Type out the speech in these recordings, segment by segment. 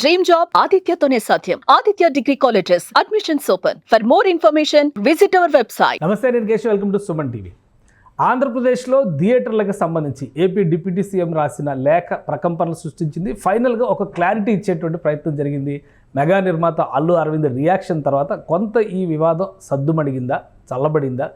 Dream job ఆదిత్యతోనే సాధ్యం. Aditya degree colleges admissions open. For more information visit our website. నమస్తే, నేను Keshav. Welcome to Suman TV. ఆంధ్రప్రదేశ్లో థియేటర్లకు సంబంధించి ఏపీ డిప్యూటీ సీఎం రాసిన లేఖ ప్రకంపనలు సృష్టించింది. ఫైనల్గా ఒక క్లారిటీ ఇచ్చేటువంటి ప్రయత్నం జరిగింది. మెగా నిర్మాత అల్లు అరవింద్ రియాక్షన్ తర్వాత కొంత ఈ వివాదం సద్దుమణిగిందా, చల్లబడిందా,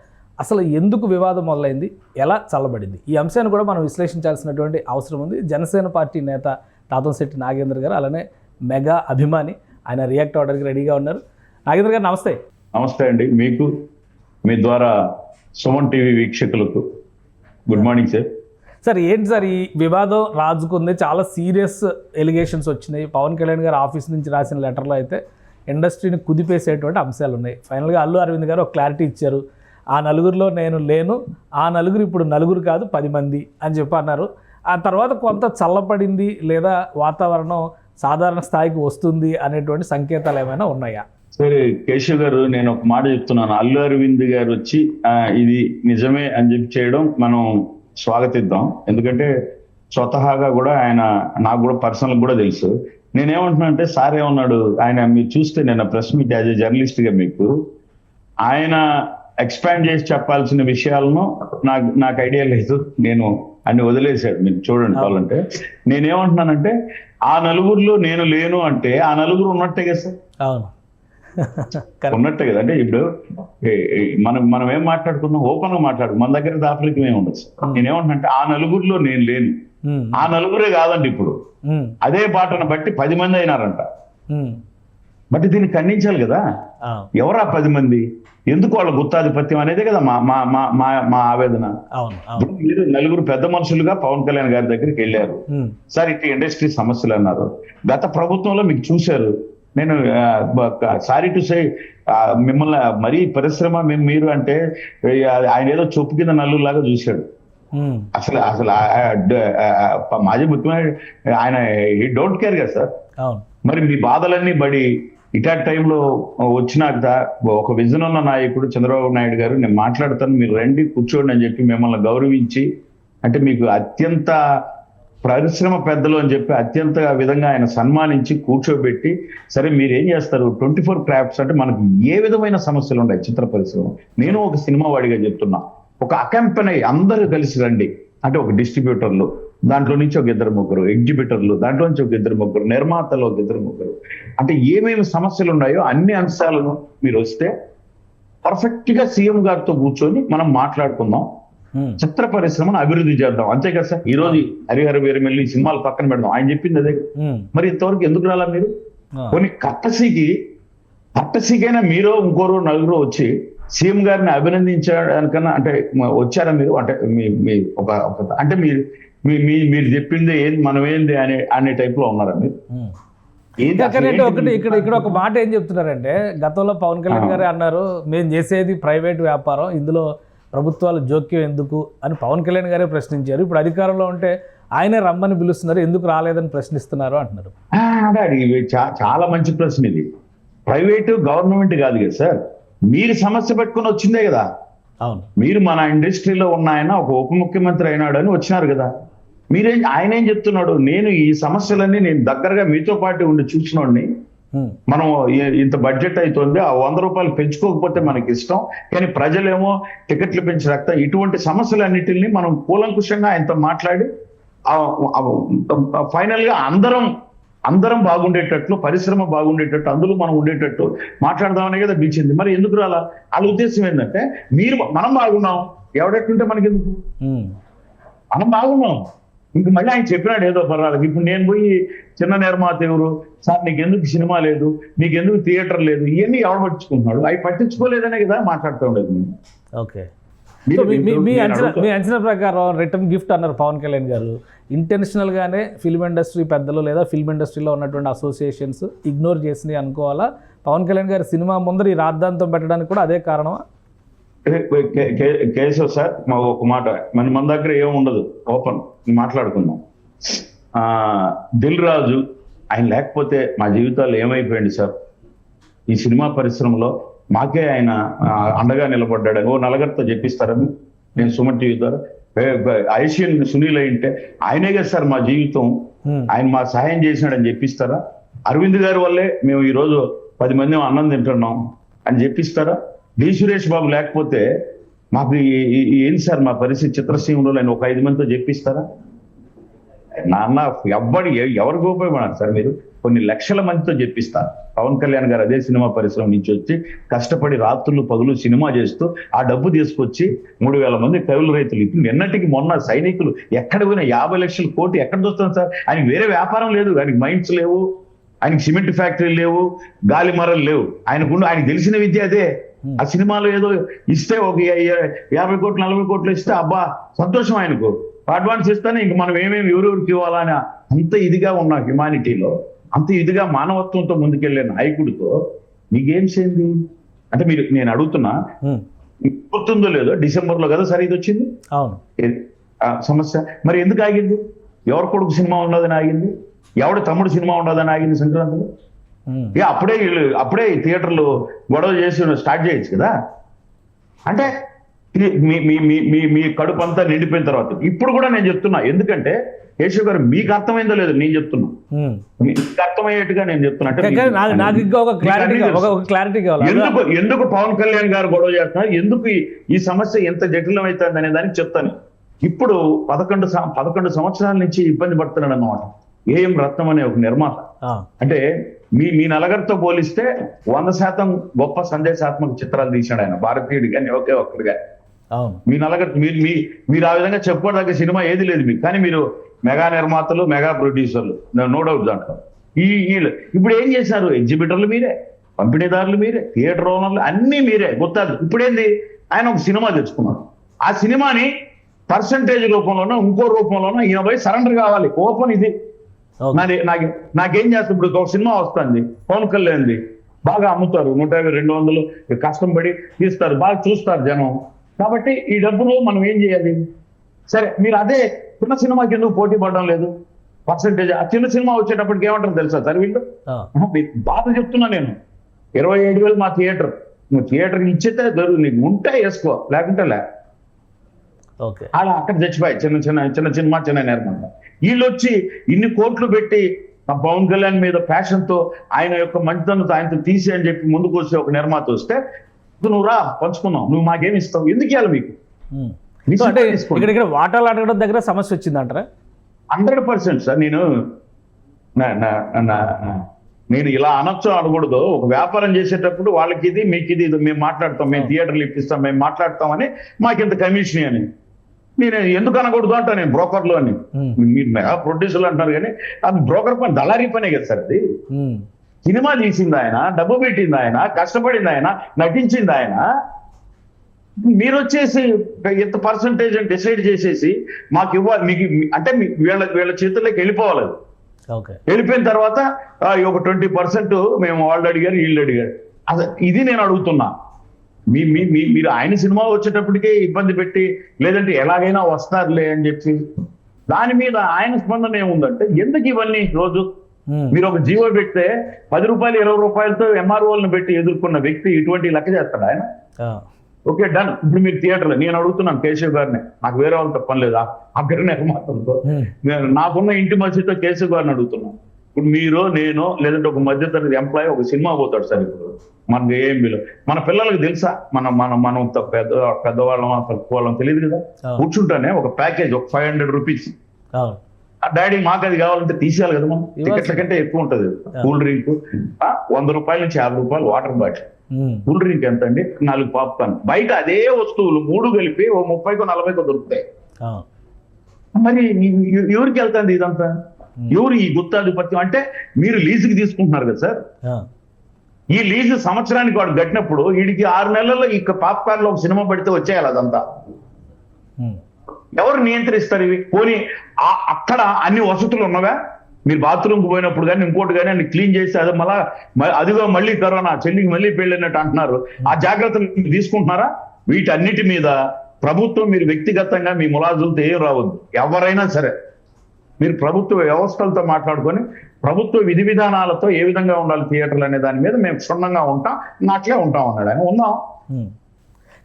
అసలు ఎందుకు వివాదం మొదలైంది, ఎలా చల్లబడింది, ఈ అంశాన్ని కూడా మనం విశ్లేషించాల్సినటువంటి అవసరం ఉంది. జనసేన పార్టీ నేత తాతంశెట్టి నాగేంద్ర గారు, అలానే మెగా అభిమాని, ఆయన రియాక్ట్ అవ్వడానికి రెడీగా ఉన్నారు. నాగేంద్ర గారు నమస్తే. నమస్తే అండి. మీకు, మీ ద్వారా సుమన్ టీవీ వీక్షకులకు గుడ్ మార్నింగ్ సార్. సార్, ఏంటి సార్ ఈ వివాదం రాజుకుంది? చాలా సీరియస్ ఎలిగేషన్స్ వచ్చినాయి. పవన్ కళ్యాణ్ గారు ఆఫీస్ నుంచి రాసిన లెటర్లో అయితే ఇండస్ట్రీని కుదిపేసేటువంటి అంశాలు ఉన్నాయి. ఫైనల్గా అల్లు అరవింద్ గారు ఒక క్లారిటీ ఇచ్చారు. ఆ నలుగురిలో నేను లేను, ఆ నలుగురు ఇప్పుడు నలుగురు కాదు 10 మంది అని చెప్పి అన్నారు. ఆ తర్వాత కొంత చల్లబడింది లేదా వాతావరణం సాధారణ స్థాయికి వస్తుంది అనేటువంటి సంకేతాలు ఏమైనా ఉన్నాయా? సరే కేశవ్ గారు, నేను ఒక మాట చెప్తున్నాను. అల్లు అరవింద్ గారు వచ్చి ఇది నిజమే అని చెప్పి చేయడం మనం స్వాగతిద్దాం. ఎందుకంటే స్వతహాగా కూడా ఆయన, నాకు కూడా పర్సనల్ కూడా తెలుసు. నేనేమంటున్నా అంటే, సార్ ఏమన్నాడు, ఆయన మీరు చూస్తే నేను press meet as a journalist గా మీకు ఆయన ఎక్స్పాండ్ చేసి చెప్పాల్సిన విషయాలను నాకు ఐడియా లేదు. నేను అన్ని వదిలేశాడు. మీరు చూడండి కావాలంటే. నేనేమంటున్నానంటే, ఆ నలుగురిలో నేను లేను అంటే ఆ నలుగురు ఉన్నట్టే కదా సార్. అవును, ఉన్నట్టే కదా. అంటే ఇప్పుడు మనం ఏం మాట్లాడుకుందాం, ఓపెన్ గా మాట్లాడు, మన దగ్గర దాపరికం ఏమి ఉండదు సార్. నేనేమంటున్నా, ఆ నలుగురిలో నేను లేను, ఆ నలుగురే కాదండి. ఇప్పుడు అదే బాటను బట్టి 10 మంది అయినారంట. బట్ దీన్ని ఖండించాలి కదా. ఎవరా 10 మంది, ఎందుకు వాళ్ళ గుత్తాధిపత్యం అనేదే కదా మా ఆవేదన. మీరు నలుగురు పెద్ద మనుషులుగా పవన్ కళ్యాణ్ గారి దగ్గరికి వెళ్ళారు సార్, ఇట్లా ఇండస్ట్రీ సమస్యలు అన్నారు. గత ప్రభుత్వంలో మీకు చూశారు. నేను సారీ టు సే, మిమ్మల్ని మరీ పరిశ్రమ మీరు అంటే ఆయన ఏదో చొప్పు కింద నల్లులాగా చూశాడు. అసలు మాజీ ముఖ్యమంత్రి ఆయన ఈ డోంట్ కేర్ కదా సార్. మరి మీ బాధలన్నీ బడి ఇటాట్ టైంలో వచ్చినాక ఒక విజన్ ఉన్న నాయకుడు చంద్రబాబు నాయుడు గారు, నేను మాట్లాడతాను, మీరు రండి కూర్చోండి అని చెప్పి మిమ్మల్ని గౌరవించి, అంటే మీకు అత్యంత పరిశ్రమ పెద్దలు అని చెప్పి అత్యంత విధంగా ఆయన సన్మానించి కూర్చోబెట్టి, సరే మీరు ఏం చేస్తారు 24 క్రాఫ్ట్స్ అంటే మనకు ఏ విధమైన సమస్యలు ఉన్నాయి చిత్ర పరిశ్రమ. నేను ఒక సినిమా వాడిగా చెప్తున్నా, ఒక అకంపెనీ అందరూ కలిసి రండి అంటే, ఒక డిస్ట్రిబ్యూటర్లు, దాంట్లో నుంచి ఒక 2-3 ఎగ్జిబిటర్లు, దాంట్లో నుంచి ఒక 2-3 నిర్మాతలు, ఒక 2-3, అంటే ఏమేమి సమస్యలు ఉన్నాయో అన్ని అంశాలను మీరు వస్తే పర్ఫెక్ట్ గా సీఎం గారితో కూర్చొని మనం మాట్లాడుకుందాం, చిత్ర పరిశ్రమను అభివృద్ధి చేద్దాం. అంతే కదా సార్. ఈ రోజు హరిహర వీరమెల్లి సినిమాలు పక్కన పెడదాం, ఆయన చెప్పింది అదే. మరి ఇంతవరకు ఎందుకు రాలా మీరు? కొన్ని కట్టసీకైనా మీరో ఇంకోరో నలుగురు వచ్చి సీఎం గారిని అభినందించడానికన్నా అంటే వచ్చారా మీరు? అంటే మీ ఒక అంటే మీరు చెప్పింది ఏంది, మనం ఏంది అనే టైప్ లో ఉన్నారా మీరు? ఇక్కడ ఒక మాట ఏం చెప్తున్నారంటే, గతంలో పవన్ కళ్యాణ్ గారే అన్నారు, మేము చేసేది ప్రైవేట్ వ్యాపారం, ఇందులో ప్రభుత్వాల జోక్యం ఎందుకు అని పవన్ కళ్యాణ్ గారే ప్రశ్నించారు. ఇప్పుడు అధికారంలో ఉంటే ఆయనే రమ్మని పిలుస్తున్నారు, ఎందుకు రాలేదని ప్రశ్నిస్తున్నారు అంటున్నారు. చాలా మంచి ప్రశ్న ఇది. ప్రైవేటు గవర్నమెంట్ కాదు కదా సార్, మీరు సమస్య పెట్టుకుని వచ్చిందే కదా. అవును, మీరు మన ఇండస్ట్రీలో ఉన్న ఆయన ఒక ఉప ముఖ్యమంత్రి అయినాడని వచ్చినారు కదా. ఆయన ఏం చెప్తున్నాడు, నేను ఈ సమస్యలన్నీ నేను దగ్గరగా మీతో పాటు ఉండి చూసినోడిని, మనం ఇంత బడ్జెట్ అవుతుంది, ఆ 100 రూపాయలు పెంచుకోకపోతే మనకి ఇష్టం, కానీ ప్రజలేమో టికెట్లు పెంచి రాస్తా, ఇటువంటి సమస్యలన్నిటిని మనం కూలంకుషంగా ఆయనతో మాట్లాడి ఫైనల్ గా అందరం బాగుండేటట్లు, పరిశ్రమ బాగుండేటట్టు, అందులో మనం ఉండేటట్టు మాట్లాడదామనే కదా పిలిచింది. మరి ఎందుకు రాలా? వాళ్ళ ఉద్దేశం ఏంటంటే, మనం బాగున్నాం, ఎవడెట్టుంటే మనకి ఎందుకు, మనం బాగున్నాం. ఇంక మళ్ళీ ఆయన చెప్పినాడు ఏదో పర్వాలేదు. ఇప్పుడు నేను పోయి చిన్న నిర్మాత ఎవరు సార్, నీకెందుకు సినిమా లేదు, నీకెందుకు థియేటర్ లేదు, ఇవన్నీ ఎవరు పట్టించుకుంటున్నాడు? అవి పట్టించుకోలేదనే కదా మాట్లాడుతూ ఉండేది. ఓకే, మీ అంచనా ప్రకారం రిటర్న్ గిఫ్ట్ అన్నారు పవన్ కళ్యాణ్ గారు. ఇంటెన్షనల్ గానే ఫిల్మ్ ఇండస్ట్రీ పెద్దలు లేదా ఫిల్మ్ ఇండస్ట్రీలో ఉన్నటువంటి అసోసియేషన్స్ ఇగ్నోర్ చేసినాయి అనుకోవాలా? పవన్ కళ్యాణ్ గారి సినిమా ముందర ఈ రాద్ధాంతం పెట్టడానికి కూడా అదే కారణమా? కేశవ్ సార్, మా ఒక మాట, మన దగ్గర ఏముండదు, ఓపెన్ మాట్లాడుకుందాం. దిల్ రాజు ఆయన లేకపోతే మా జీవితాలు ఏమైపోయింది సార్. ఈ సినిమా పరిశ్రమలో మాకే ఆయన అండగా నిలబడ్డాడని ఓ నలుగురితో చెప్పిస్తారని నేను సుమన్ టీవీ ద్వారా ఐషియన్ సునీల్ అయింటే ఆయనే కదా సార్ మా జీవితం, ఆయన మా సహాయం చేసినాడని చెప్పిస్తారా? అరవింద్ గారి వల్లే మేము ఈరోజు 10 మంది అన్నం తింటున్నాం అని చెప్పిస్తారా? డి సురేష్ బాబు లేకపోతే మాకు ఏంటి సార్ మా పరిస్థితి చిత్రసీమలో అని ఒక 5 మందితో చెప్పిస్తారా? నాన్న ఎవరికి ఉపయోగపడారు సార్? మీరు కొన్ని లక్షల మందితో చెప్పిస్తారు. పవన్ కళ్యాణ్ గారు అదే సినిమా పరిశ్రమ నుంచి వచ్చి కష్టపడి రాత్రులు పగులు సినిమా చేస్తూ ఆ డబ్బు తీసుకొచ్చి 3,000 మంది కౌలు రైతులు ఇప్పుడు నిన్నటికి మొన్న సైనికులు ఎక్కడ పోయినా 50 లక్షల కోటి ఎక్కడ వస్తుంది సార్? ఆయనకి వేరే వ్యాపారం లేదు, ఆయనకి మైండ్స్ లేవు, ఆయనకి సిమెంట్ ఫ్యాక్టరీలు లేవు, గాలి మరలు లేవు. ఆయనకు తెలిసిన విద్య అదే. ఆ సినిమాలో ఏదో ఇస్తే ఒక 50 కోట్లు 40 కోట్లు ఇస్తే అబ్బా సంతోషం ఆయనకు, అడ్వాన్స్ ఇస్తానే ఇంక మనం ఏమేమి ఎవరెవరికి ఇవ్వాలని అంత ఇదిగా ఉన్న హ్యుమానిటీలో, అంత ఇదిగా మానవత్వంతో ముందుకెళ్లే నాయకుడితో మీకేం చేయండి అంటే నేను అడుగుతున్నా, గుర్తుందో లేదో డిసెంబర్లో కదా సార్ ఇది వచ్చింది సమస్య. మరి ఎందుకు ఆగింది? ఎవరి కొడుకు సినిమా ఉండదని ఆగింది, ఎవడి తమ్ముడు సినిమా ఉండదని ఆగింది సంక్రాంతిలో. ఇక అప్పుడే థియేటర్లు గొడవ చేసి స్టార్ట్ చేయొచ్చు కదా. అంటే మీ కడుపు అంతా నిండిపోయిన తర్వాత ఇప్పుడు కూడా నేను చెప్తున్నా, ఎందుకంటే కేశవ్ గారు మీకు అర్థమైందో లేదు నేను చెప్తున్నా, మీకు అర్థమయ్యేట్టుగా నేను చెప్తున్నా. ఎందుకు పవన్ కళ్యాణ్ గారు గొడవ చేస్తున్నారు, ఎందుకు ఈ సమస్య ఎంత జటిలం అవుతుంది అనే దానికి చెప్తాను. ఇప్పుడు 11 సంవత్సరాల నుంచి ఇబ్బంది పడుతున్నాడు అన్నమాట ఏఎం రత్నం అనే ఒక నిర్మాత. అంటే మీ నలగరితో పోలిస్తే 100% గొప్ప సందేశాత్మక చిత్రాలు తీశాడు ఆయన, భారతీయుడు కానీ ఒకే ఒక్కడిగా. మీ నలగరి మీరు ఆ విధంగా చెప్పుకోవడానికి సినిమా ఏది లేదు మీకు. కానీ మీరు మెగా నిర్మాతలు, మెగా ప్రొడ్యూసర్లు, నో డౌట్ దాంట్లో. ఇప్పుడు ఏం చేశారు? ఎగ్జిబిటర్లు మీరే, పంపిణీదారులు మీరే, థియేటర్ ఓనర్లు అన్నీ మీరే. గుర్తాదు. ఇప్పుడేంది, ఆయన ఒక సినిమా తెచ్చుకున్నాడు. ఆ సినిమాని పర్సంటేజ్ రూపంలోనో ఇంకో రూపంలోనో ఈయన పోయి సరెండర్ కావాలి. ఓపెన్ ఇది నాకేం చేస్తుంది? ఇప్పుడు ఒక సినిమా వస్తుంది పవన్ కళ్యాణ్ది, బాగా అమ్ముతారు, 150, 200 కష్టం పడి తీస్తారు, బాగా చూస్తారు జనం. కాబట్టి ఈ డబ్బును మనం ఏం చేయాలి? సరే, మీరు అదే చిన్న సినిమాకి ఎందుకు పోటీ పడడం లేదు? పర్సంటేజ్ ఆ చిన్న సినిమా వచ్చేటప్పటికి ఏమంటారు తెలుసా సార్ వీళ్ళు? బాధ చెప్తున్నా నేను. 27,000 మా థియేటర్, నువ్వు థియేటర్ ఇచ్చితే నీకు ఉంటే వేసుకో, లేకుంటే లే. అలా అక్కడ చచ్చిపోయి చిన్న సినిమా, చిన్న నిర్మాణం. వీళ్ళు వచ్చి ఇన్ని కోట్లు పెట్టి పవన్ కళ్యాణ్ మీద ప్యాషన్తో, ఆయన యొక్క మంచితనంతో ఆయనతో తీసి అని చెప్పి ముందుకు వచ్చి ఒక నిర్మాత వస్తే నువ్వు రా పంచుకున్నావు, నువ్వు మాకేమి ఇస్తావు, ఎందుకు ఇవ్వాలి మీకు? ఇక్కడ వాటాలు అడగడం దగ్గర సమస్య వచ్చిందంటారా? 100% సార్. నేను ఇలా అనొచ్చు అనకూడదు. ఒక వ్యాపారం చేసేటప్పుడు వాళ్ళకి ఇది మీకు ఇది మేము మాట్లాడతాం, మేము థియేటర్లు ఇప్పిస్తాం, మేము మాట్లాడతామని, మాకింత కమిషన్ అని నేను ఎందుకు అనకూడదు అంటా నేను. బ్రోకర్లు అని మీరు మెగా ప్రొడ్యూసర్లు అంటున్నారు, కానీ అది బ్రోకర్ పని, దళారీ పనే కదా సార్ అది. సినిమా తీసింది ఆయన, డబ్బు పెట్టింది ఆయన, కష్టపడింది ఆయన, నటించింది ఆయన. మీరు వచ్చేసి ఎంత పర్సంటేజ్ అని డిసైడ్ చేసేసి మాకు ఇవ్వాలి, మీకు అంటే వీళ్ళ చేతుల్లోకి వెళ్ళిపోవాలి. వెళ్ళిపోయిన తర్వాత ఒక 20% మేము వాళ్ళు అడిగారు, వీళ్ళు అడిగారు. అసలు ఇది నేను అడుగుతున్నా. మీరు ఆయన సినిమా వచ్చేటప్పటికే ఇబ్బంది పెట్టి, లేదంటే ఎలాగైనా వస్తారులే అని చెప్పి, దాని మీద ఆయన స్పందన ఏముందంటే ఎందుకు ఇవన్నీ? రోజు మీరు ఒక జీవో పెడితే 10 రూపాయలు 20 రూపాయలతో ఎంఆర్ఓలను పెట్టి ఎదుర్కొన్న వ్యక్తి ఇటువంటి లెక్క చేస్తాడు ఆయన? Okay, done. ఇప్పుడు మీరు థియేటర్లో నేను అడుగుతున్నాను కేశవ్ గారిని, నాకు వేరే వాళ్ళతో పని లేదా, అక్కడ నిర్మాతలతో నాకున్న ఇంటిమసీతో కేశవ్ గారిని అడుగుతున్నాను. ఇప్పుడు మీరు, నేను, లేదంటే ఒక మధ్యతరగతి ఎంప్లాయీ ఒక సినిమా పోతాడు సార్. ఇప్పుడు మనకు ఏం బిల్లు, మన పిల్లలకు తెలుసా? మనం పెద్దవాళ్ళం తక్కువ వాళ్ళం తెలియదు కదా. కూర్చుంటానే ఒక ప్యాకేజ్, ఒక 500 రూపీస్, డాడీ మాకు అది కావాలంటే తీసేయాలి కదా. మనం టికెట్ల కంటే ఎక్కువ ఉంటుంది. కూల్ డ్రింక్ 100 రూపాయల నుంచి 50 రూపాయలు వాటర్ బాటిల్. కూల్ డ్రింక్ ఎంత అండి? 4 పాప్కార్న్. బయట అదే వస్తువులు 3 కలిపి 30కో 40కో దొరుకుతాయి. మరి ఎవరికి వెళ్తుంది ఇదంతా? ఎవరు ఈ గుత్తాధిపత్యం? అంటే మీరు లీజుకి తీసుకుంటున్నారు కదా సార్. ఈ లీజు సంవత్సరానికి వాడు కట్టినప్పుడు వీడికి 6 నెలల్లో ఇక పాప్కార్న్ లో ఒక సినిమా పడితే వచ్చేయాలి అదంతా. ఎవరు నియంత్రిస్తారు ఇవి? పోనీ అక్కడ అన్ని వసతులు ఉన్నవా? మీరు బాత్రూమ్కి పోయినప్పుడు కానీ ఇంకోటి కానీ అన్ని క్లీన్ చేసి అది అదిగో మళ్ళీ కరోనా, చెల్లికి మళ్ళీ పెళ్ళినట్టు అంటున్నారు. ఆ జాగ్రత్తలు తీసుకుంటున్నారా? వీటన్నిటి మీద ప్రభుత్వం, మీరు వ్యక్తిగతంగా మీ ములాజులతో ఏం రావద్దు. ఎవరైనా సరే మీరు ప్రభుత్వ వ్యవస్థలతో మాట్లాడుకొని ప్రభుత్వ విధి విధానాలతో ఏ విధంగా ఉండాలి థియేటర్లు అనే దాని మీద మేము క్షుణ్ణంగా ఉంటాం, నాట్లే ఉంటాం అన్నాడు ఆయన. ఉందాం.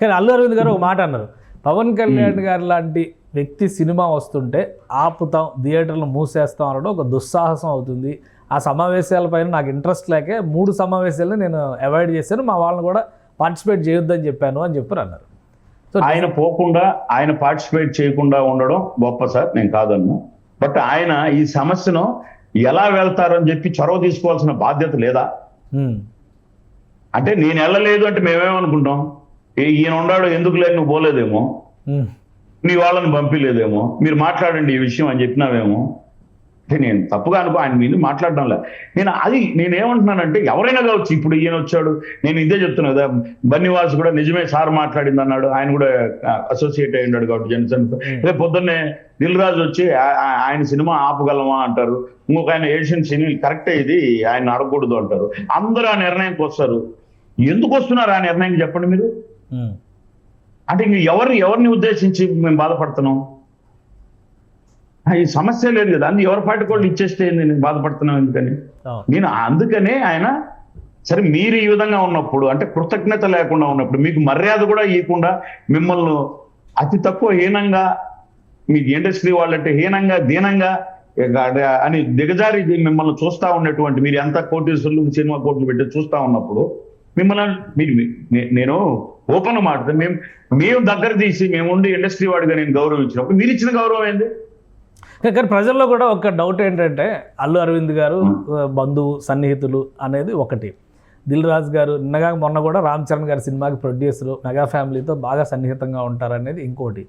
కానీ అల్లు అరవింద్ గారు ఒక మాట అన్నారు, పవన్ కళ్యాణ్ గారు లాంటి వ్యక్తి సినిమా వస్తుంటే ఆపుతాం, థియేటర్లు మూసేస్తాం అనడం ఒక దుస్సాహసం అవుతుంది, ఆ సమావేశాలపైన నాకు ఇంట్రెస్ట్ లేకే 3 సమావేశాలను నేను అవాయిడ్ చేశాను, మా వాళ్ళని కూడా పార్టిసిపేట్ చేయొద్దని చెప్పాను అని చెప్పారు అన్నారు. సో ఆయన పోకుండా, ఆయన పార్టిసిపేట్ చేయకుండా ఉండడం గొప్ప సార్, నేను కాదన్ను. బట్ ఆయన ఈ సమస్యను ఎలా వెళ్తారని చెప్పి చొరవ తీసుకోవాల్సిన బాధ్యత లేదా? అంటే నేను వెళ్ళలేదు అంటే మేమేమనుకుంటాం, ఈయన ఉన్నాడు ఎందుకు లేదు, నువ్వు పోలేదేమో, నీ వాళ్ళని పంపిలేదేమో, మీరు మాట్లాడండి ఈ విషయం అని చెప్పినావేమో. అంటే నేను తప్పుగా అనుకో, ఆయన మీద మాట్లాడడంలే. నేనేమంటున్నానంటే ఎవరైనా కావచ్చు. ఇప్పుడు ఈయన వచ్చాడు, నేను ఇదే చెప్తున్నా కదా, బన్నివాస్ కూడా నిజమే సార్ మాట్లాడింది అన్నాడు, ఆయన కూడా అసోసియేట్ అయి ఉన్నాడు కాబట్టి జనసేన. రేపు పొద్దున్నే దిల్ రాజు వచ్చి ఆయన సినిమా ఆపగలమా అంటారు, ఇంకొక ఆయన ఏషియన్ సినీ కరెక్టే ఇది ఆయన అడగకూడదు అంటారు. అందరూ ఆ నిర్ణయంకి వస్తారు. ఎందుకు వస్తున్నారు ఆ నిర్ణయం చెప్పండి మీరు? అంటే ఎవరిని ఉద్దేశించి మేము బాధపడుతున్నాం? ఈ సమస్య లేదు కదా, అన్ని ఎవరి పార్టీ కూడా ఇచ్చేస్తే నేను బాధపడుతున్నాను ఎందుకని? నేను అందుకనే ఆయన సరే మీరు ఈ విధంగా ఉన్నప్పుడు, అంటే కృతజ్ఞత లేకుండా ఉన్నప్పుడు, మీకు మర్యాద కూడా ఇవ్వకుండా, మిమ్మల్ని అతి తక్కువ హీనంగా, మీకు ఇండస్ట్రీ వాళ్ళంటే హీనంగా దీనంగా అని దిగజారి మిమ్మల్ని చూస్తా ఉన్నటువంటి, మీరు ఎంత కోటీశ్వరులు సినిమా కోట్లు పెట్టి చూస్తా ఉన్నప్పుడు మిమ్మల్ని నేను ఓపెన్ మాట మేము దగ్గర తీసి మేము ఉండి ఇండస్ట్రీ వాడిగా నేను గౌరవించినప్పుడు మీరు ఇచ్చిన గౌరవం ఏంది? కానీ ప్రజల్లో కూడా ఒక డౌట్ ఏంటంటే, అల్లు అరవింద్ గారు బంధువు సన్నిహితులు అనేది ఒకటి, దిల్ రాజు గారు మొన్న కూడా రామ్ చరణ్ గారి సినిమాకి ప్రొడ్యూసరు, మెగా ఫ్యామిలీతో బాగా సన్నిహితంగా ఉంటారనేది ఇంకోటి.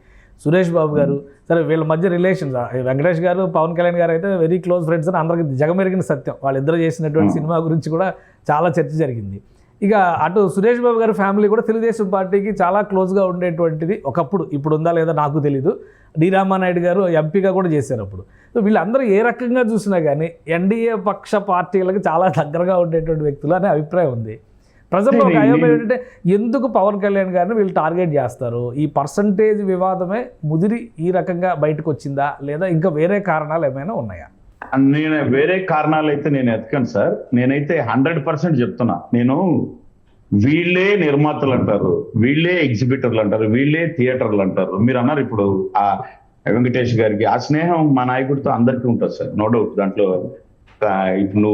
సురేష్ బాబు గారు, సరే వీళ్ళ మధ్య రిలేషన్స్, వెంకటేష్ గారు పవన్ కళ్యాణ్ గారు అయితే వెరీ క్లోజ్ ఫ్రెండ్స్ అని అందరికీ జగమెరిగిన సత్యం. వాళ్ళిద్దరు చేసినటువంటి సినిమా గురించి కూడా చాలా చర్చ జరిగింది. ఇక అటు సురేష్ బాబు గారి ఫ్యామిలీ కూడా తెలుగుదేశం పార్టీకి చాలా క్లోజ్గా ఉండేటువంటిది ఒకప్పుడు, ఇప్పుడు ఉందా లేదా నాకు తెలీదు. డి రామానాయుడు గారు ఎంపీగా కూడా చేశారు అప్పుడు. సో వీళ్ళందరూ ఏ రకంగా చూసినా కానీ ఎన్డీఏ పక్ష పార్టీలకు చాలా దగ్గరగా ఉండేటువంటి వ్యక్తులు అనే అభిప్రాయం ఉంది. ప్రజల్లో ఒక అభిప్రాయం ఏంటంటే, ఎందుకు పవన్ కళ్యాణ్ గారిని వీళ్ళు టార్గెట్ చేస్తారు? ఈ పర్సంటేజ్ వివాదమే ముదిరి ఈ రకంగా బయటకు వచ్చిందా, లేదా ఇంకా వేరే కారణాలు ఏమైనా ఉన్నాయా? నేను వేరే కారణాలు అయితే నేను ఎతకను సార్. నేనైతే 100% చెప్తున్నా. నేను వీళ్ళే నిర్మాతలు అంటారు, వీళ్ళే ఎగ్జిబిటర్లు అంటారు, వీళ్ళే థియేటర్లు అంటారు. మీరు అన్నారు ఇప్పుడు ఆ వెంకటేష్ గారికి ఆ స్నేహం మా నాయకుడితో అందరికీ ఉంటుంది సార్, నో డౌట్. దాంట్లో ఇప్పుడు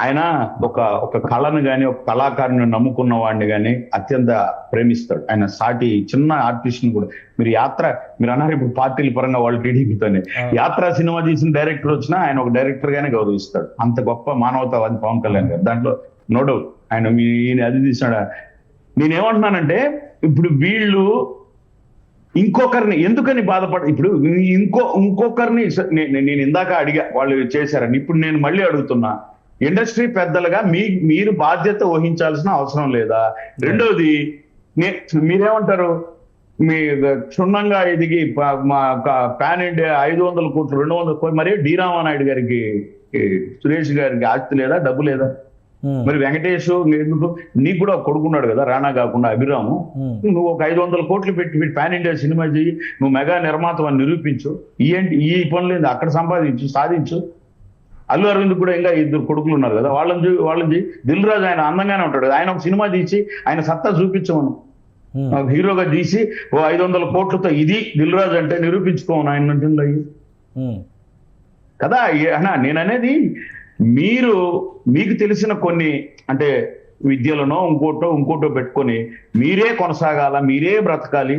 ఆయన ఒక కళను కానీ ఒక కళాకారుని నమ్ముకున్న వాడిని కానీ అత్యంత ప్రేమిస్తాడు. ఆయన సాటి చిన్న ఆర్టిస్ట్ ని కూడా మీరు అన్నారు ఇప్పుడు పార్టీల పరంగా వాళ్ళు టీడీపీతోనే యాత్ర సినిమా తీసిన డైరెక్టర్ వచ్చినా ఆయన ఒక డైరెక్టర్ గానే గౌరవిస్తాడు. అంత గొప్ప మానవతావాది పవన్ కళ్యాణ్ గారు, దాంట్లో నో డౌట్. ఆయన అది తీసినాడు. నేనేమంటున్నానంటే, ఇప్పుడు వీళ్ళు ఇంకొకరిని ఎందుకని ఇప్పుడు ఇంకొకరిని నేను ఇందాక అడిగా వాళ్ళు చేశారని, ఇప్పుడు నేను మళ్ళీ అడుగుతున్నా, ఇండస్ట్రీ పెద్దలుగా మీరు బాధ్యత వహించాల్సిన అవసరం లేదా? రెండోది, మీరేమంటారు, మీ క్షుణ్ణంగా ఎదిగి పాన్ ఇండియా 500 కోట్లు 200 కోట్లు, మరి డి రామానాయుడు గారికి సురేష్ గారికి ఆస్తి లేదా, డబ్బు లేదా? మరి వెంకటేష్ ఎందుకు, నీకు కూడా కొడుకున్నాడు కదా రాణా కాకుండా అభిరాము, నువ్వు ఒక 500 కోట్లు పెట్టి పాన్ ఇండియా సినిమా చెయ్యి, నువ్వు మెగా నిర్మాత అని నిరూపించు. ఈ పనులు అక్కడ సాధించు. అల్లు అరవింద్ కూడా ఇంకా 2 కొడుకులు ఉన్నారు కదా, వాళ్ళని దిల్ రాజు ఆయన అందంగానే ఉంటాడు కదా, ఆయన ఒక సినిమా తీసి ఆయన సత్తా చూపించమను, హీరోగా తీసి 500 కోట్లతో ఇది దిల్ రాజు అంటే నిరూపించుకోమను ఆయన నటుల్లో కదా. నేను అనేది, మీకు తెలిసిన కొన్ని అంటే విద్యలనో ఇంకోటో పెట్టుకొని మీరే కొనసాగాల, మీరే బ్రతకాలి.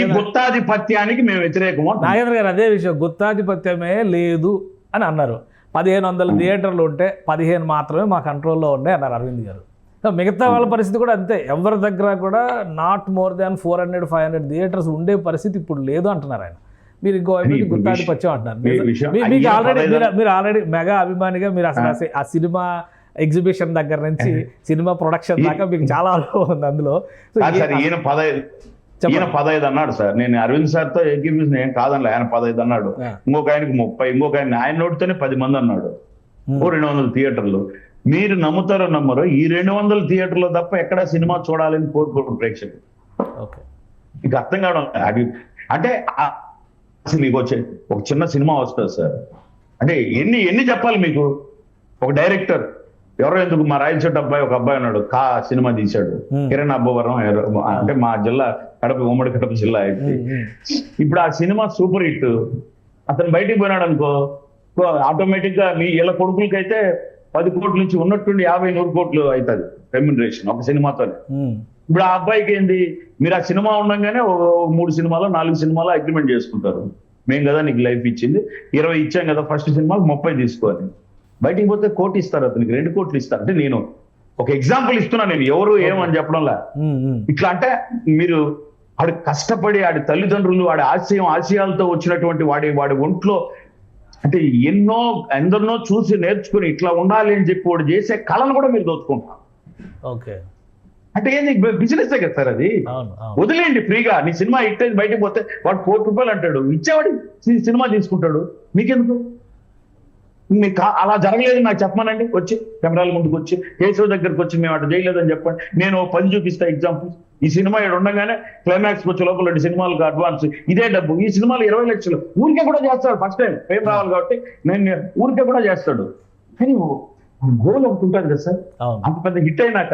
ఈ గుత్తాధిపత్యానికి మేము వ్యతిరేకము. నాగేంద్ర గారు అదే విషయం, గుత్తాధిపత్యమే లేదు అని అన్నారు. 1500 థియేటర్లు ఉంటే 15 మాత్రమే మా కంట్రోల్లో ఉన్నాయి అన్నారు అరవింద్ గారు. మిగతా వాళ్ళ పరిస్థితి కూడా అంతే, ఎవరి దగ్గర కూడా నాట్ మోర్ దాన్ 400-500 థియేటర్స్ ఉండే పరిస్థితి ఇప్పుడు లేదు అంటున్నారు ఆయన. మీరు ఇంకో గుత్తాధిపత్యం అంటున్నారు. మీరు ఆల్రెడీ మెగా అభిమానిగా, మీరు అసలు ఆ సినిమా ఎగ్జిబిషన్ దగ్గర నుంచి సినిమా ప్రొడక్షన్ దాకా మీకు చాలా అనుభవం ఉంది అందులో. ఈయన 15 అన్నాడు సార్, నేను అరవింద్ సార్ తో ఎగ్జిబిషన్ ఏం కాదనలే, ఆయన 15 అన్నాడు, ఇంకొక ఆయనకి 30, ఇంకొక ఆయన నోటితోనే 10 మంది అన్నాడు, 200 థియేటర్లు. మీరు నమ్ముతారో నమ్మరో, ఈ 200 థియేటర్లు తప్ప ఎక్కడ సినిమా చూడాలని కోరుకోరు ప్రేక్షకులు. ఇక అర్థం కావడం అంటే మీకు వచ్చే ఒక చిన్న సినిమా వస్తుంది సార్, అంటే ఎన్ని చెప్పాలి మీకు? ఒక డైరెక్టర్ ఎవరో ఎందుకు, మా రాయలచెట్టు అబ్బాయి ఒక అబ్బాయి ఉన్నాడు, సినిమా తీశాడు, కిరణ్ అబ్బవరం, అంటే మా జిల్లా ఉమ్మడి కడప జిల్లా అయితే. ఇప్పుడు ఆ సినిమా సూపర్ హిట్, అతను బయటికి పోయినాడు అనుకో, ఆటోమేటిక్ గా మీ ఇలా కొడుకులకైతే 10 కోట్ల నుంచి ఉన్నట్టుండి 50-100 కోట్లు అవుతుంది రెమ్యునరేషన్ ఒక సినిమాతోనే. ఇప్పుడు ఆ అబ్బాయికి ఏంది, మీరు ఆ సినిమా ఉండగానే 3 సినిమాలో 4 సినిమాలో అగ్రిమెంట్ చేసుకుంటారు. మేము కదా నీకు లైఫ్ ఇచ్చింది, 20 ఇచ్చాం కదా ఫస్ట్ సినిమాకి 30 తీసుకోవాలి. బయటికి పోతే 1 కోటి ఇస్తారు, అతనికి 2 కోట్లు ఇస్తారు. అంటే నేను ఒక ఎగ్జాంపుల్ ఇస్తున్నా, నేను ఎవరు ఏమని చెప్పడంలా. ఇట్లా అంటే మీరు వాడి కష్టపడి వాడి తల్లిదండ్రులు వాడి ఆశయాలతో వచ్చినటువంటి వాడి ఒంట్లో అంటే ఎందరినో చూసి నేర్చుకుని ఇట్లా ఉండాలి అని చెప్పి వాడు చేసే కళను కూడా మీరు దోచుకుంటారు. ఓకే, అంటే ఏంది బిజినెస్ కదా సార్ అది. వదిలేయండి ఫ్రీగా. నీ సినిమా హిట్ అయింది బయటకు పోతే వాడు 1 కోటి రూపాయలు అంటాడు, ఇచ్చేవాడు సినిమా తీసుకుంటాడు. మీకెందుకు? మీకు అలా జరగలేదు నాకు చెప్పమనండి, వచ్చి కెమెరాల ముందుకు వచ్చి కేశవ్ దగ్గరకు వచ్చి మేము అటు చేయలేదని చెప్పండి. నేను 10 చూపిస్తా ఎగ్జాంపుల్. ఈ సినిమా ఇక్కడ ఉండగానే క్లైమాక్స్ వచ్చే లోపల 2 సినిమాలకు అడ్వాన్స్ ఇదే డబ్బు. ఈ సినిమాలు 20 లక్షలు ఊరికే కూడా చేస్తాడు. ఫస్ట్ టైం ఫేమ్ రావాలి కాబట్టి నేను ఊరికే కూడా చేస్తాడు. కానీ గోల్ ఒకటి ఉంటుంది కదా సార్. అంత పెద్ద హిట్ అయినాక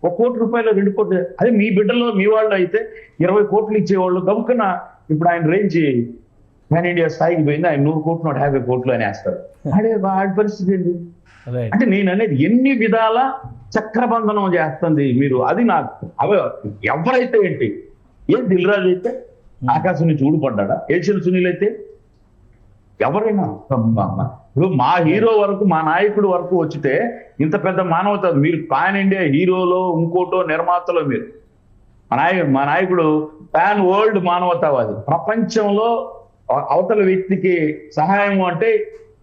1 కోటి రూపాయలు 2 కోట్లు, అదే మీ బిడ్డలో మీ వాళ్ళు అయితే 20 కోట్లు ఇచ్చేవాళ్ళు. గబుక్కున ఇప్పుడు ఆయన రేంజ్ పాన్ ఇండియా స్థాయికి పోయింది, ఆయన 100 కోట్లు 150 కోట్లు అని వేస్తారు. అదే వాడి పరిస్థితి ఏంటి? అంటే నేను అనేది ఎన్ని విధాల చక్రబంధనం చేస్తుంది మీరు. అది నాకు ఎవరైతే ఏంటి, దిల్ రాజు అయితే ఆకాశం నుంచి ఊడిపడ్డా, ఏషియన్ సునీల్ అయితే ఎవరైనా మా హీరో వరకు మా నాయకుడు వరకు వచ్చితే ఇంత పెద్ద మానవత. మీరు పాన్ ఇండియా హీరోలో ఇంకోటో నిర్మాతలో మీరు మా నాయకుడు పాన్ వరల్డ్ మానవతావాది. ప్రపంచంలో అవతల వ్యక్తికి సహాయం అంటే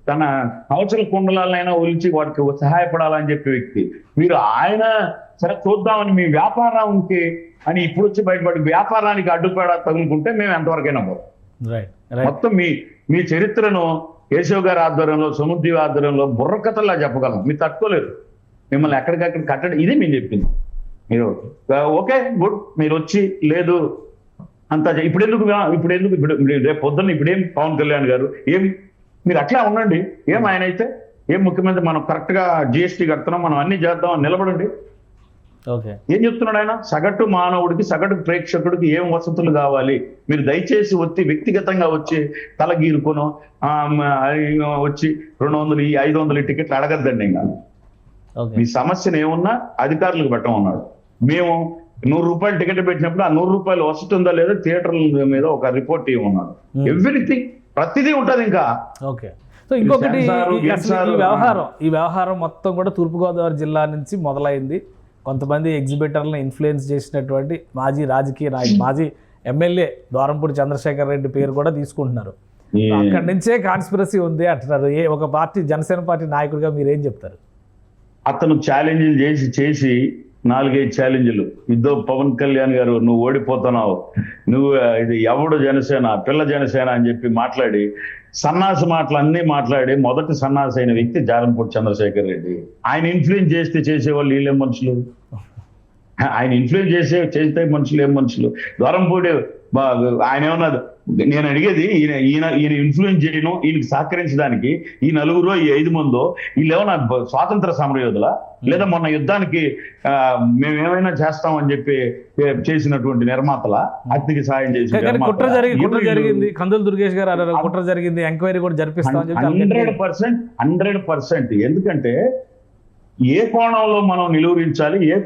తన కవచల కుండలాలైనా ఒలిచి వాడికి సహాయపడాలని చెప్పే వ్యక్తి మీరు. ఆయన సరే చూద్దామని మీ వ్యాపారానికి అని ఇప్పుడు వచ్చి బయటపడి వ్యాపారానికి అడ్డుపడ తగులుకుంటే మేము ఎంతవరకైనా పోతాం. మొత్తం మీ చరిత్రను కేశవ్ గారి ఆధ్వర్యంలో, సుమతి ఆధ్వర్యంలో బుర్రకథల్లా చెప్పగలం. మీరు తట్టుకోలేరు. మిమ్మల్ని ఎక్కడికక్కడ కట్టడం ఇదే మేము చెప్పింది. మీరు ఓకే గుడ్, మీరు వచ్చి లేదు అంతా ఇప్పుడు రేపు పొద్దున్న ఇప్పుడేం పవన్ కళ్యాణ్ గారు ఏం మీరు అట్లా ఉండండి. ఏం ఆయన అయితే ఏం ముఖ్యమంత్రి, మనం కరెక్ట్ గా జిఎస్టీ కడుతున్నాం, మనం అన్ని చేద్దాం అని నిలబడండి. ఏం చెప్తున్నాడు ఆయన? సగటు మానవుడికి సగటు ప్రేక్షకుడికి ఏం వసతులు కావాలి, మీరు దయచేసి వ్యక్తిగతంగా వచ్చి తలగీరుకోను వచ్చి 200 500 టికెట్లు అడగద్దండి. ఇంకా మీ సమస్యను ఏమున్నా అధికారులకు పెట్టమన్నాడు. మేము 100 రూపాయలు టికెట్ పెట్టినప్పుడు ఆ 100 రూపాయలు వస్తుందా లేదా థియేటర్ల మీద ఒక రిపోర్ట్ ఇవ్వమన్నాడు. ఎవ్రీథింగ్ ప్రతిదీ ఉంటది. ఇంకా ఓకే, సో ఇంకొకటి ఈ వ్యవహారం మొత్తం కూడా తూర్పుగోదావరి జిల్లా నుంచి మొదలైంది. కొంతమంది ఎగ్జిబిటర్లను ఇన్ఫ్లుయెన్స్ చేసినటువంటి మాజీ రాజకీయ నాయకుడు, మాజీ ఎమ్మెల్యే ద్వారంపూడి చంద్రశేఖర్ రెడ్డి పేరు కూడా తీసుకుంటున్నారు. అక్కడి నుంచే కాన్స్పిరసీ ఉంది అంటున్నారు. ఒక పార్టీ, జనసేన పార్టీ నాయకుడిగా మీరేం చెప్తారు? అతను ఛాలెంజ్లు చేసి 4-5 ఛాలెంజ్లు ఇద్దో పవన్ కళ్యాణ్ గారు నువ్వు ఓడిపోతున్నావు, నువ్వు ఇది ఎవడు జనసేన పిల్ల జనసేన అని చెప్పి మాట్లాడి సన్నాసి మాటలు అన్నీ మాట్లాడి మొదటి సన్నాసి అయిన వ్యక్తి ద్వారంపూడి చంద్రశేఖర్ రెడ్డి. ఆయన ఇన్ఫ్లుయెన్స్ చేసేవాళ్ళు వీళ్ళేం మనుషులు? ఆయన ఇన్ఫ్లుయెన్స్ చేస్తే మనుషులు ఏం మనుషులు? ద్వారంపూడి ఆయన ఏమన్నా, నేను అడిగేది ఈయన ఇన్ఫ్లుయెన్స్ చేయను, ఈయనకి సహకరించడానికి ఈ 4 ఈ 5 మందో వీళ్ళేమన్నా స్వాతంత్ర సమరయోధులా, లేదా మొన్న యుద్ధానికి మేమేమైనా చేస్తామని చెప్పి చేసినటువంటి నిర్మాతల అతికి సాయం చేసి కుట్ర జరిగింది. కందుల దుర్గేష్ గారు కుట్ర జరిగింది, ఎంక్వైరీ కూడా జరిపిస్తామని చెప్పి 100%. ఎందుకంటే ఏ కోణంలో మనం నిలువరించాలి, ఏ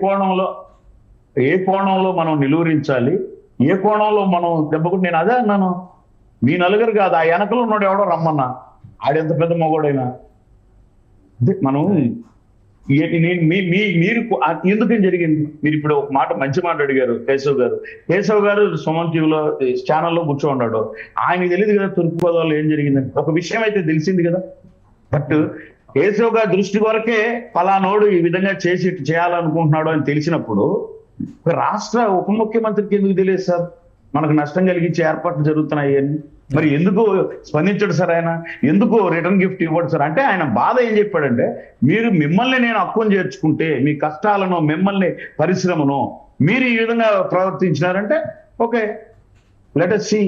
కోణంలో మనం నిలువరించాలి, ఏ కోణంలో మనం దెబ్బకు. నేను అదే అన్నాను, మీ నలుగురు కాదు, ఆ వెనకలో ఉన్నాడు ఎవడో రమ్మన్నా, ఆడెంత పెద్ద మగోడైనా. మనం మీరు ఎందుకని జరిగింది? మీరు ఇప్పుడు ఒక మాట, మంచి మాట అడిగారు. కేశవ్ గారు సుమన్ టీవీలో ఛానల్లో కూర్చోన్నాడు. ఆయనకి తెలియదు కదా తూర్పుగోదావరిలో ఏం జరిగిందని. ఒక విషయం అయితే తెలిసింది కదా. బట్ కేశవ్ గారి దృష్టి వరకే పలానోడు ఈ విధంగా చేయాలనుకుంటున్నాడు అని తెలిసినప్పుడు రాష్ట్ర ఉప ముఖ్యమంత్రికి ఎందుకు తెలియదు సార్? మనకు నష్టం కలిగించే ఏర్పాట్లు జరుగుతున్నాయి అని మరి ఎందుకు స్పందించడు సార్? ఆయన ఎందుకు రిటర్న్ గిఫ్ట్ ఇవ్వడు సార్? అంటే ఆయన బాధ ఏం చెప్పాడంటే, మిమ్మల్ని నేను హక్కును చేర్చుకుంటే, మీ కష్టాలను, మిమ్మల్ని పరిశ్రమను మీరు ఈ విధంగా ప్రవర్తించినారంటే ఓకే, లెట్ us see.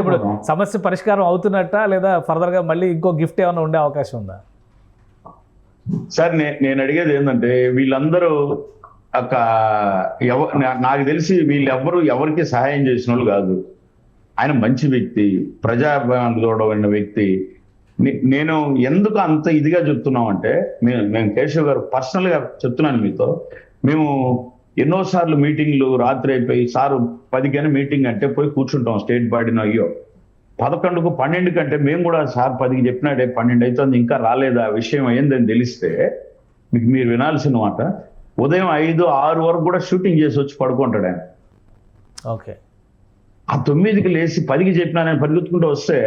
ఇప్పుడు సమస్య పరిష్కారం అవుతున్నట్ట, లేదా ఫర్దర్ గా మళ్ళీ ఇంకో గిఫ్ట్ ఏమైనా ఉండే అవకాశం ఉందా? సార్ నేను అడిగేది ఏంటంటే, వీళ్ళందరూ నాకు తెలిసి వీళ్ళెవ్వరూ ఎవరికి సహాయం చేసిన వాళ్ళు కాదు. ఆయన మంచి వ్యక్తి, ప్రజాభిమాన వ్యక్తి. నేను ఎందుకు అంత ఇదిగా చెప్తున్నామంటే, మేము కేశవ్ గారు పర్సనల్ గా చెప్తున్నాను మీతో, మేము ఎన్నోసార్లు మీటింగ్లు రాత్రి అయిపోయి సారు 10 మీటింగ్ అంటే పోయి కూర్చుంటాం స్టేట్ బాడీని. అయ్యో 11కు 12 కంటే మేము కూడా సార్ 10కి చెప్పినాడే 12 అవుతుంది ఇంకా రాలేదా విషయం అయ్యిందని తెలిస్తే మీకు మీరు వినాల్సిన మాట, ఉదయం 5, 6 వరకు కూడా షూటింగ్ చేసి వచ్చి పడుకుంటాడు ఆయన. ఓకే. ఆ 9కి లేచి 10కి చెప్పినా నేను పరిగెత్తుకుంటూ వస్తే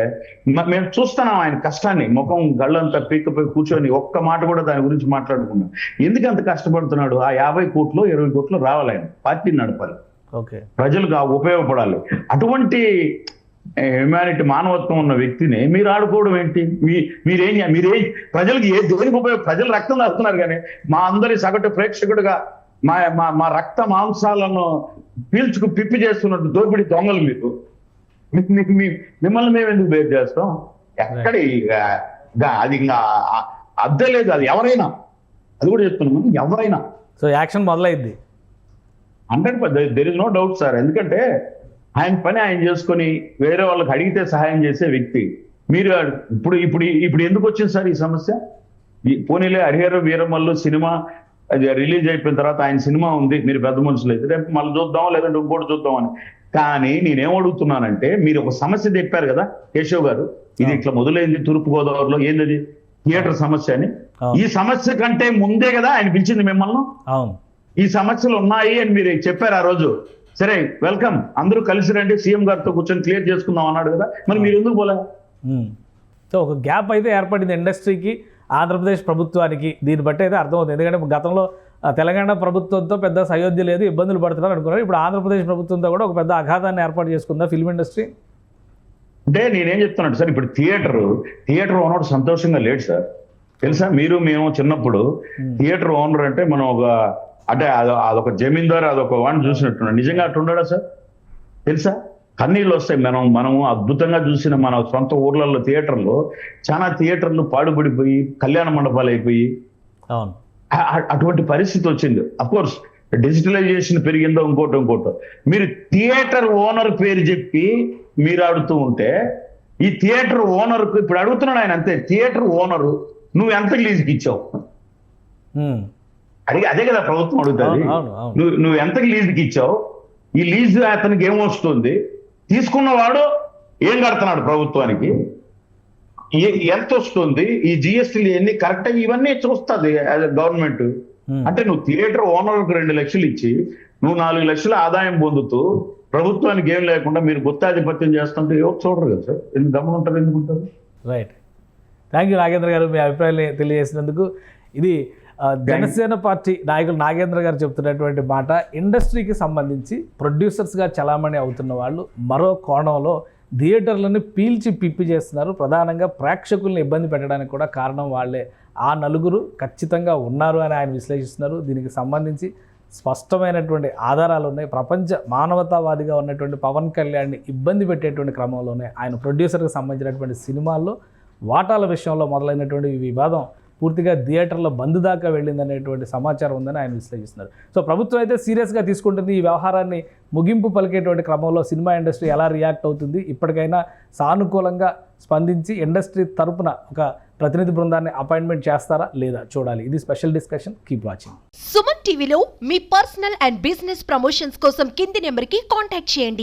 మేము చూస్తున్నాం ఆయన కష్టాన్ని, ముఖం గళ్ళంతా పీక్కపోయి కూర్చొని ఒక్క మాట కూడా దాని గురించి మాట్లాడుకున్నాం. ఎందుకు అంత కష్టపడుతున్నాడు? ఆ 50 కోట్లు 20 కోట్లు రావాలి, ఆయన పార్టీని నడపాలి, ఓకే, ప్రజలకు ఉపయోగపడాలి. అటువంటి హ్యుమానిటీ, మానవత్వం ఉన్న వ్యక్తిని మీరు ఆడుకోవడం ఏంటి? మీరేం ప్రజలకు దేనికి ప్రజలు రక్తం రాస్తున్నారు కానీ మా అందరి సగటు ప్రేక్షకుడుగా మా రక్త మాంసాలను పిప్పి చేస్తున్నట్టు దోపిడీ దొంగలు మీకు మిమ్మల్ని మేము ఎందుకు బేర్ చేస్తాం? ఎక్కడ అది ఇంకా అద్దె లేదు. అది ఎవరైనా, అది కూడా చెప్తున్నాము, ఎవరైనా. సో యాక్షన్ మొదలైంది 100%. There is no doubt sir. ఎందుకంటే ఆయన పని ఆయన చేసుకొని వేరే వాళ్ళకి అడిగితే సహాయం చేసే వ్యక్తి మీరు. ఇప్పుడు ఎందుకు వచ్చింది సార్ ఈ సమస్య? పోనీలే హరిహర వీరమల్లు సినిమా అది రిలీజ్ అయిపోయిన తర్వాత ఆయన సినిమా ఉంది, మీరు పెద్ద మనుషులు అయితే రేపు మళ్ళీ చూద్దాం లేదంటే ఇంకోటి చూద్దాం అని. కానీ నేనేం అడుగుతున్నానంటే, మీరు ఒక సమస్య చెప్పారు కదా కేశవ్ గారు, ఇది ఇట్లా మొదలైంది తూర్పుగోదావరిలో, ఏంది థియేటర్ సమస్య అని. ఈ సమస్య కంటే ముందే కదా ఆయన పిలిచింది మిమ్మల్ని. ఈ సమస్యలు ఉన్నాయి అని మీరు చెప్పారు ఆ రోజు. సరే వెల్కమ్, అందరూ కలిసి రండి, సీఎం గారితో కూర్చొని క్లియర్ చేసుకుందాం అన్నాడు కదా, మరి మీరు ఎందుకు పోలే? సో ఒక గ్యాప్ అయితే ఏర్పడింది ఇండస్ట్రీకి, ఆంధ్రప్రదేశ్ ప్రభుత్వానికి. దీన్ని బట్టి అయితే అర్థమవుతుంది. ఎందుకంటే గతంలో తెలంగాణ ప్రభుత్వంతో పెద్ద సయోధ్య లేదు, ఇబ్బందులు పడుతున్నారు అనుకున్నారు. ఇప్పుడు ఆంధ్రప్రదేశ్ ప్రభుత్వంతో కూడా ఒక పెద్ద అఘాతాన్ని ఏర్పాటు చేసుకుందా ఫిల్మ్ ఇండస్ట్రీ? అంటే నేనేం చెప్తున్నాను సార్, ఇప్పుడు థియేటర్ ఓనర్ సంతోషంగా లేడు సార్. తెలుసా, మీరు మేము చిన్నప్పుడు థియేటర్ ఓనర్ అంటే మనం అంటే అదొక జమీందారు, అదొక వాడిని చూసినట్టున్నాడు. నిజంగా అట్టు ఉండడా సార్? తెలుసా, కన్నీళ్ళు వస్తాయి. మనము అద్భుతంగా చూసిన మన సొంత ఊర్లలో థియేటర్లు, చాలా థియేటర్లు పాడుపడిపోయి కళ్యాణ మండపాలు అయిపోయి అటువంటి పరిస్థితి వచ్చింది. అఫ్కోర్స్ డిజిటలైజేషన్ పెరిగిందో ఇంకోటో. మీరు థియేటర్ ఓనర్ పేరు చెప్పి మీరు ఆడుతూ ఉంటే, ఈ థియేటర్ ఓనర్కు ఇప్పుడు అడుగుతున్నాడు ఆయన, అంతే, థియేటర్ ఓనరు నువ్వు ఎంత లీజుకి ఇచ్చావు? అదే కదా ప్రభుత్వం అడుగుతుంది. నువ్వు ఎంతకి లీజుకి ఇచ్చావు? ఈ లీజు అతనికి ఏమొస్తుంది? తీసుకున్నవాడు ఏం కడుతున్నాడు ప్రభుత్వానికి? ఎంత వస్తుంది? ఈ జిఎస్టీలు ఎన్ని కరెక్ట్ ఇవన్నీ చూస్తుంది గవర్నమెంట్. అంటే నువ్వు థియేటర్ ఓనర్కి 2 లక్షలు ఇచ్చి నువ్వు 4 లక్షల ఆదాయం పొందుతూ ప్రభుత్వానికి ఏం లేకుండా మీరు గుత్తాధిపత్యం చేస్తుంటే ఎవరు చూడరు కదా సార్? ఎందుకు గమనం ఎందుకుంటారు? రైట్. థ్యాంక్ యూ నాగేంద్ర గారు, మీ అభిప్రాయాన్ని తెలియజేసినందుకు. ఇది జనసేన పార్టీ నాయకులు నాగేంద్ర గారు చెప్తున్నటువంటి మాట. ఇండస్ట్రీకి సంబంధించి ప్రొడ్యూసర్స్గా చలామణి అవుతున్న వాళ్ళు మరో కోణంలో థియేటర్లను పీల్చి పిప్పి చేస్తున్నారు. ప్రధానంగా ప్రేక్షకుల్ని ఇబ్బంది పెట్టడానికి కూడా కారణం వాళ్ళే. ఆ నలుగురు ఖచ్చితంగా ఉన్నారు అని ఆయన విశ్లేషిస్తున్నారు. దీనికి సంబంధించి స్పష్టమైనటువంటి ఆధారాలు ఉన్నాయి. ప్రపంచ మానవతావాదిగా ఉన్నటువంటి పవన్ కళ్యాణ్ని ఇబ్బంది పెట్టేటువంటి క్రమంలోనే ఆయన ప్రొడ్యూసర్కి సంబంధించినటువంటి సినిమాల్లో వాటాల విషయంలో మొదలైనటువంటి వివాదం పూర్తిగా థియేటర్ల బంద్ దాకా వెళ్ళిందనేటువంటి సమాచారం ఉందని ఆయన విశ్లేషిస్తున్నారు. సో ప్రభుత్వం అయితే సీరియస్గా తీసుకుంటుంది. ఈ వ్యవహారాన్ని ముగింపు పలికేటువంటి క్రమంలో సినిమా ఇండస్ట్రీ ఎలా రియాక్ట్ అవుతుంది, ఇప్పటికైనా సానుకూలంగా స్పందించి ఇండస్ట్రీ తరపున ఒక ప్రతినిధి బృందాన్ని అపాయింట్మెంట్ చేస్తారా లేదా చూడాలి. ఇది special discussion. Keep watching. Suman టీవీలో మీ పర్సనల్ అండ్ బిజినెస్ ప్రమోషన్స్ కోసం కింది నెంబర్కి కాంటాక్ట్ చేయండి.